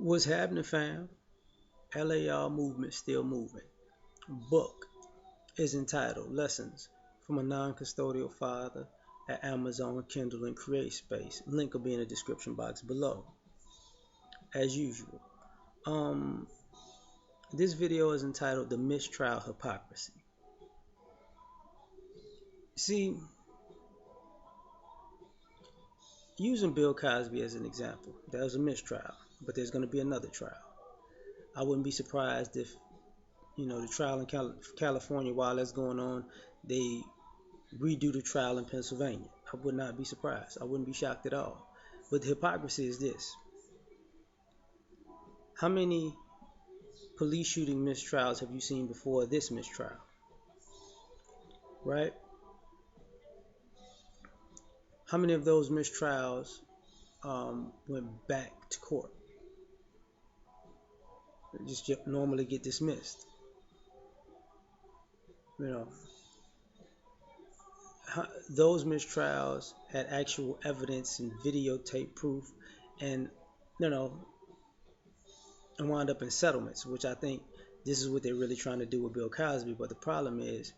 What's happening, fam? L.A.R movement still moving. Book is entitled Lessons from a Non-Custodial Father at Amazon, Kindle, and Create Space. Link will be in the description box below, as usual. Um, this video is entitled The Mistrial Hypocrisy. See, using Bill Cosby as an example, that was a mistrial, but there's going to be another trial. I wouldn't be surprised if, the trial in California, while that's going on, they redo the trial in Pennsylvania. I would not be surprised. I wouldn't be shocked at all. But the hypocrisy is this. How many police shooting mistrials have you seen before this mistrial? Right? How many of those mistrials went back to court? Just normally get dismissed. You know, those mistrials had actual evidence and videotape proof, and and wound up in settlements, which I think this is what they're really trying to do with Bill Cosby. But the problem is,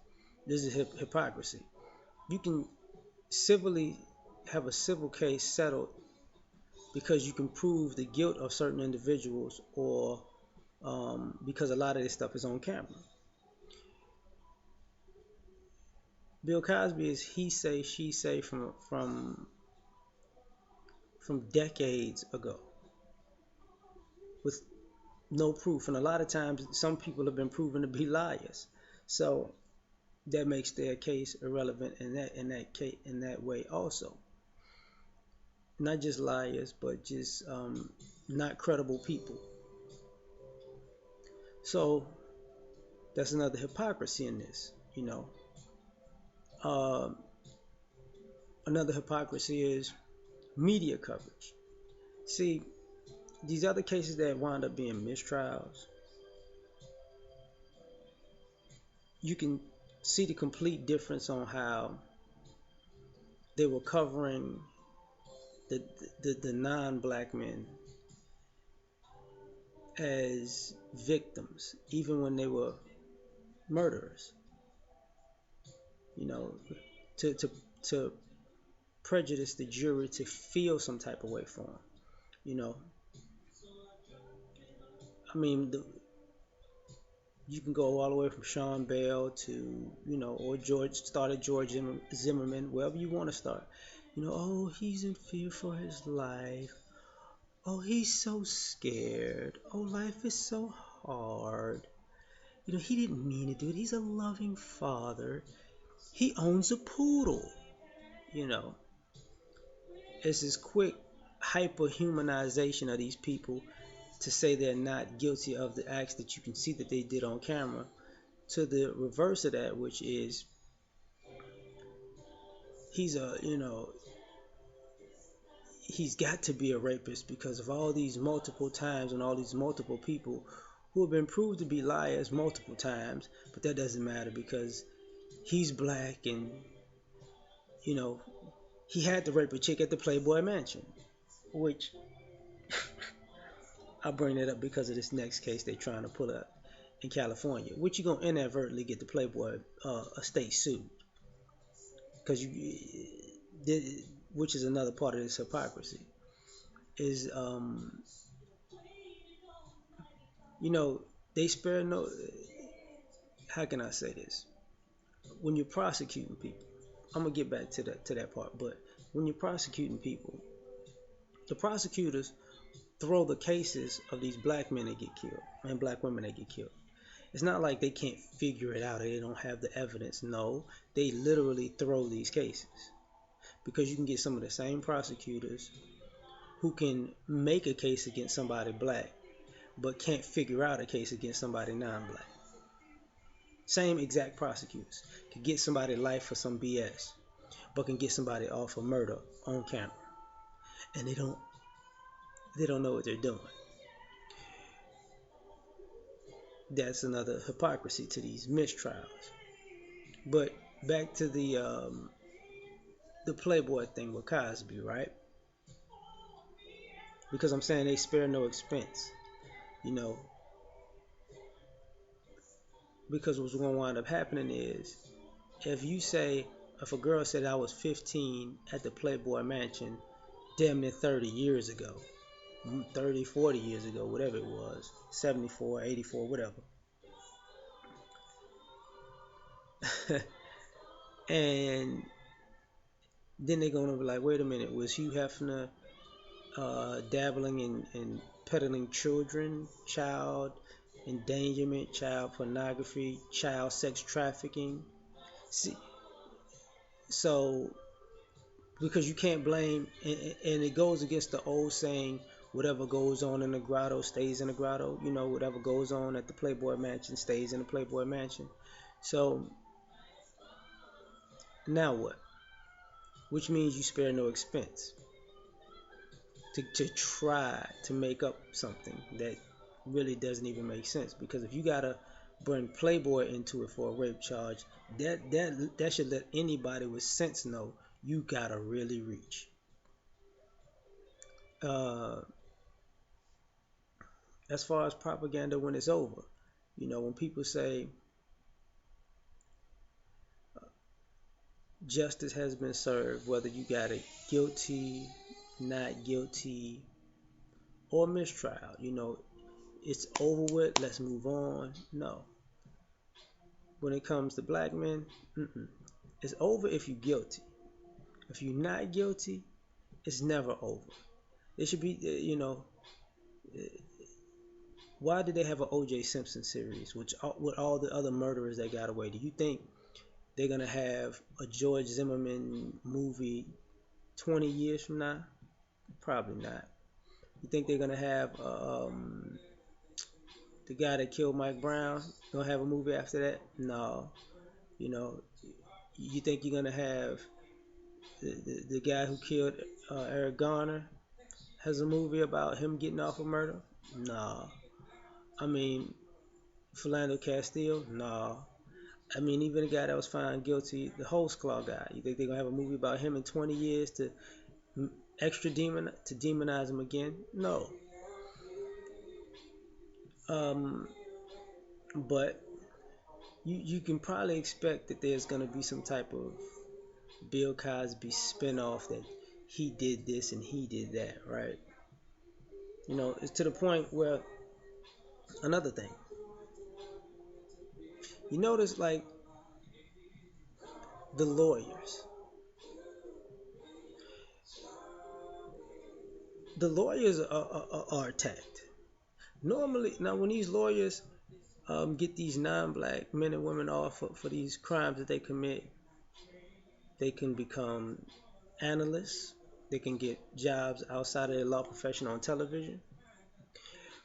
this is hypocrisy. You can civilly have a civil case settled because you can prove the guilt of certain individuals, or because a lot of this stuff is on camera. Bill Cosby is he say, she say from decades ago with no proof, and a lot of times some people have been proven to be liars. So that makes their case irrelevant in that way also. Not just liars, but just not credible people. So that's another hypocrisy in this. Uh, Another hypocrisy is media coverage. See, these other cases that wind up being mistrials, you can see the complete difference on how they were covering the non-black men as victims, even when they were murderers. To prejudice the jury to feel some type of way for them. I mean, you can go all the way from Sean Bell to, or George Zimmerman, wherever you want to start. Oh, he's in fear for his life. Oh, he's so scared. Oh, life is so hard. He didn't mean to do it. He's a loving father. He owns a poodle. It's this quick hyper-humanization of these people to say they're not guilty of the acts that you can see that they did on camera, to the reverse of that, which is he's got to be a rapist because of all these multiple times and all these multiple people who have been proved to be liars multiple times. But that doesn't matter because he's black, and he had to rape a chick at the Playboy Mansion, which I bring that up because of this next case they're trying to pull up in California, which you're gonna inadvertently get the Playboy estate sued, because which is another part of this hypocrisy. Is they spare no. How can I say this? When you're prosecuting people, I'm gonna get back to that part, but when you're prosecuting people, the prosecutors throw the cases of these black men that get killed and black women that get killed. It's not like they can't figure it out or they don't have the evidence. No, they literally throw these cases because you can get some of the same prosecutors who can make a case against somebody black but can't figure out a case against somebody non-black. Same exact prosecutors can get somebody life for some BS but can get somebody off for murder on camera, and they don't know what they're doing. That's another hypocrisy to these mistrials. But back to the Playboy thing with Cosby, right? because I'm saying they spare no expense. You know, because what's going to wind up happening is if you say, if a girl said I was 15 at the Playboy Mansion damn near 30 years ago, 30, 40 years ago, whatever it was, 74, 84, whatever. And then they're going to be like, wait a minute, was Hugh Hefner dabbling in peddling children, child endangerment, child pornography, child sex trafficking? See, so because you can't blame, and it goes against the old saying, whatever goes on in the grotto stays in the grotto. You know, whatever goes on at the Playboy Mansion stays in the Playboy Mansion. So now what? Which means you spare no expense to try to make up something that really doesn't even make sense. Because if you gotta bring Playboy into it for a rape charge, that should let anybody with sense know you gotta really reach. Uh, as far as propaganda when it's over, you know, when people say justice has been served, whether you got it guilty, not guilty, or mistrial, you know, it's over with, let's move on. No. When it comes to black men, it's over if you're guilty. If you're not guilty, it's never over. It should be, you know, why did they have an O.J. Simpson series, which with all the other murderers that got away? Do you think they're gonna have a George Zimmerman movie 20 years from now? Probably not. You think they're gonna have the guy that killed Mike Brown gonna have a movie after that? No. You know, you think you're gonna have the guy who killed Eric Garner has a movie about him getting off of murder? No. I mean, Philando Castile? No. I mean, even the guy that was found guilty, the Host Claw guy, you think they're gonna have a movie about him in 20 years to demonize him again? No. But you can probably expect that there's gonna be some type of Bill Cosby spinoff that he did this and he did that, right? You know, it's to the point where another thing. You notice like the lawyers. The lawyers are attacked. Normally, now when these lawyers get these non-black men and women off for these crimes that they commit, they can become analysts. They can get jobs outside of their law profession on television.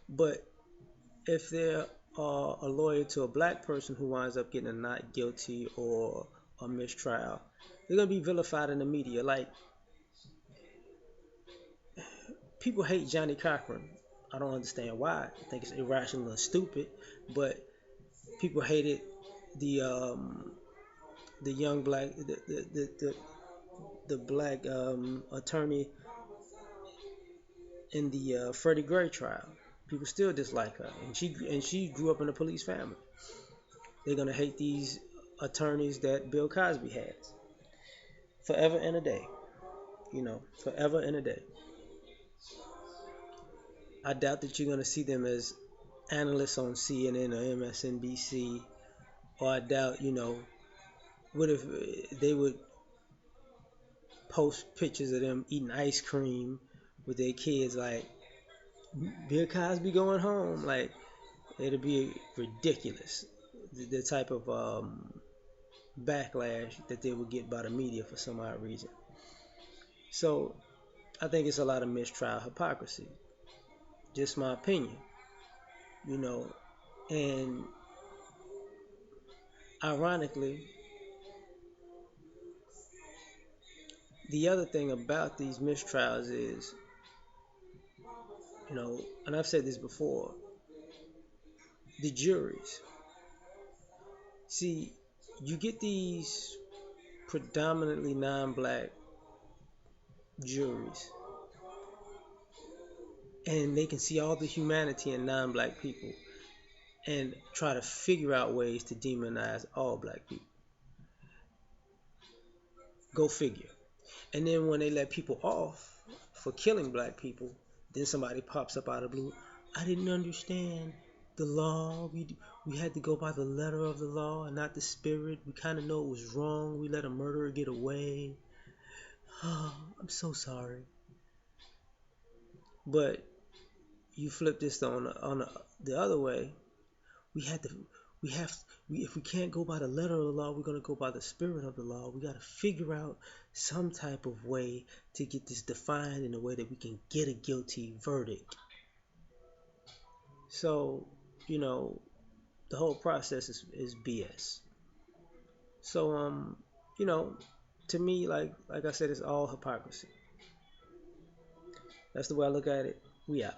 But if they're a lawyer to a black person who winds up getting a not guilty or a mistrial, they're gonna be vilified in the media. Like people hate Johnny Cochran. I don't understand why. I think it's irrational and stupid. But people hated the young black the black attorney in the Freddie Gray trial. People still dislike her, and she grew up in a police family. They're gonna hate these attorneys that Bill Cosby has forever and a day. You know, forever and a day. I doubt that you're gonna see them as analysts on CNN or MSNBC, or I doubt, you know, what if they would post pictures of them eating ice cream with their kids, like Bill Cosby going home, like it'll be ridiculous. The type of backlash that they would get by the media for some odd reason. So I think it's a lot of mistrial hypocrisy. Just my opinion, you know. And ironically, the other thing about these mistrials is, you know, and I've said this before, the juries. See, you get these predominantly non-black juries, and they can see all the humanity in non-black people and try to figure out ways to demonize all black people. Go figure. And then when they let people off for killing black people, then somebody pops up out of the blue. I didn't understand the law. We had to go by the letter of the law and not the spirit. We kind of know it was wrong. We let a murderer get away. Oh, I'm so sorry. But you flip this on the other way. We had to. We have. If we can't go by the letter of the law, we're gonna go by the spirit of the law. We gotta figure out some type of way to get this defined in a way that we can get a guilty verdict. So, you know, the whole process is BS. So, you know, to me, like I said, it's all hypocrisy. That's the way I look at it. We out.